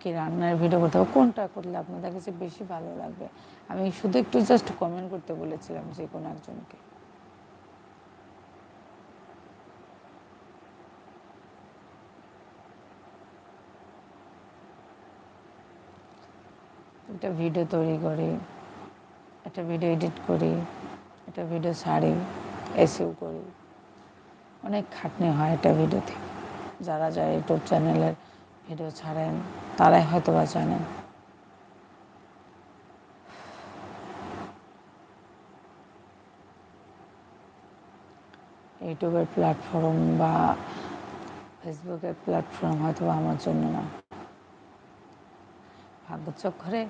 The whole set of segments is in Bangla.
কি রান্নার ভিডিও করতে হবে, কোনটা করলে আপনাদের কাছে বেশি ভালো লাগবে? আমি শুধু একটু জাস্ট কমেন্ট করতে বলেছিলাম যে কোনো একজনকে। একটা ভিডিও তৈরি করি, একটা ভিডিও এডিট করি, একটা ভিডিও ছাড়ি, এসইও করি, অনেক খাটনি হয় একটা ভিডিওতে। যারা যারা ইউটিউব চ্যানেলের ভিডিও ছাড়েন তারাই হয়তো বা জানেন। ইউটিউবের প্ল্যাটফর্ম বা ফেসবুকের প্ল্যাটফর্ম হয়তো আমার জন্য না, ভাগ্যচক্রে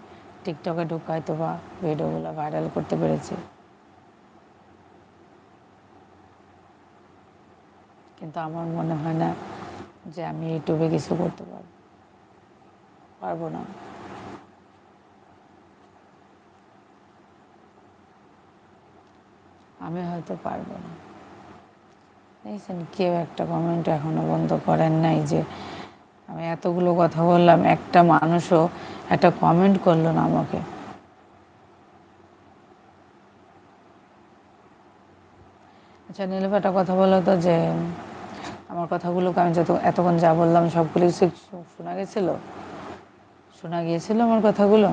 টিকটকে ঢুকে হয়তো বা ভিডিওগুলো ভাইরাল করতে পেরেছি, কিন্তু আমার মনে হয় না যে আমি ইউটিউবে কিছু করতে পারবো না। আমি হয়তো পারবো না। দেখছেন কেউ একটা কমেন্ট এখনো বন্ধ করেন নাই যে আমি এতগুলো কথা বললাম, একটা মানুষও একটা কমেন্ট করলো না আমাকে। আচ্ছা নীলুফা, একটা কথা বলো তো, যে আমার কথাগুলোকে আমি এতক্ষণ যা বললাম সবগুলো শোনা গেছিল? শোনা গিয়েছিল আমার কথাগুলো?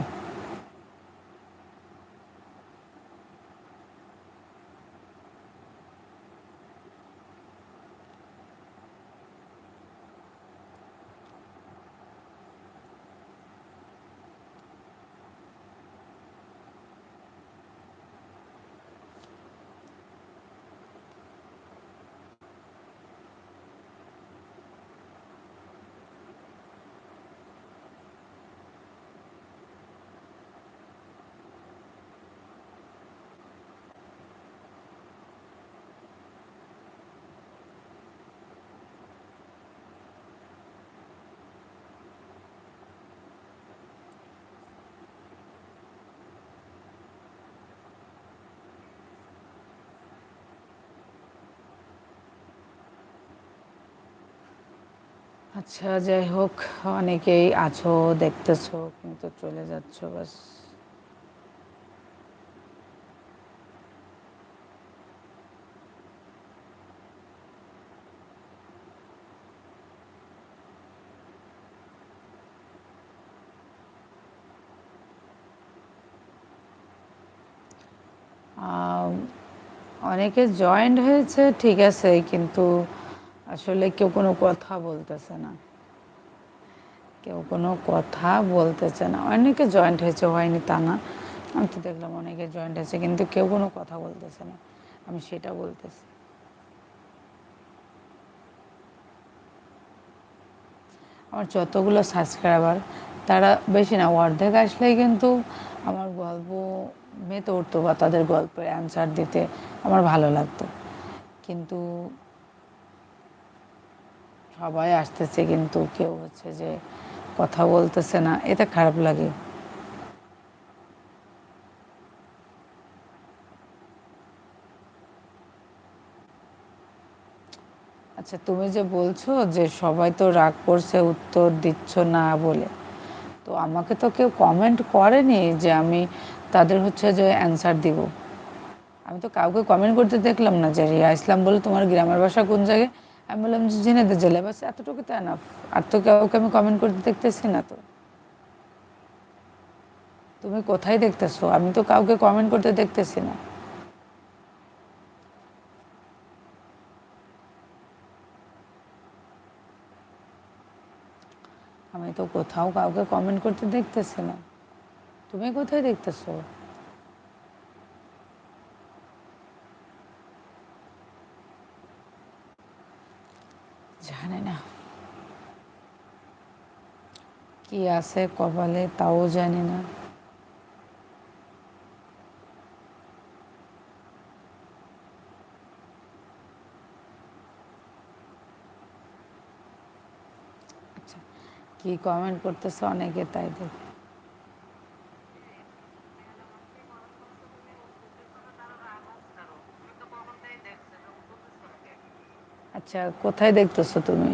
আচ্ছা যাই হোক, অনেকেই আছো, দেখতেছো, কিন্তু চলে যাচ্ছ বাস। অনেকে জয়েন্ট হয়েছে ঠিক আছে, কিন্তু আসলে কেউ কোনো কথা বলতেছে না, কেউ কোনো কথা বলতেছে না। অনেকে জয়েন্ট হয়েছে, হয়নি তা না, আমি তো দেখলাম অনেকে জয়েন্ট হয়েছে, কিন্তু কেউ কোনো কথা বলতেছে না, আমি সেটা বলতেছি। আমার যতগুলো সাবস্ক্রাইবার, তারা বেশি না, অর্ধেক আসলেই কিন্তু আমার গল্প মেতে উঠতো বা তাদের গল্পের অ্যান্সার দিতে আমার ভালো লাগতো, কিন্তু সবাই আসতেছে কিন্তু কেউ হচ্ছে যে কথা বলতেছে না, এটা খারাপ লাগে। আচ্ছা তুমি যে বলছো যে সবাই তো রাগ করছে উত্তর দিচ্ছ না বলে, তো আমাকে তো কেউ কমেন্ট করেনি যে আমি তাদের হচ্ছে যে অ্যান্সার দিব। আমি তো কাউকে কমেন্ট করতে দেখলাম না যে রিয়া ইসলাম বলে তোমার গ্রামের বাসা কোন জায়গায়, আমি বললাম যে ঝিনাইদহ জেলায়, বাস এতটুকু তো এনাফ। আর তো কাউকে আমি কমেন্ট করতে দেখতেছি না। তো তুমি কোথায় দেখতেছো? আমি তো কাউকে কমেন্ট করতে দেখতেছি না। আমি তো কোথাও কাউকে কমেন্ট করতে দেখতেছি না। তুমি কোথায় দেখতেছো? জানি না কি আছে কপালে, তাও জানি না। আচ্ছা কি কমেন্ট করতেছে অনেকে, তাই দেখি। আচ্ছা কোথায় দেখতেছো তুমি?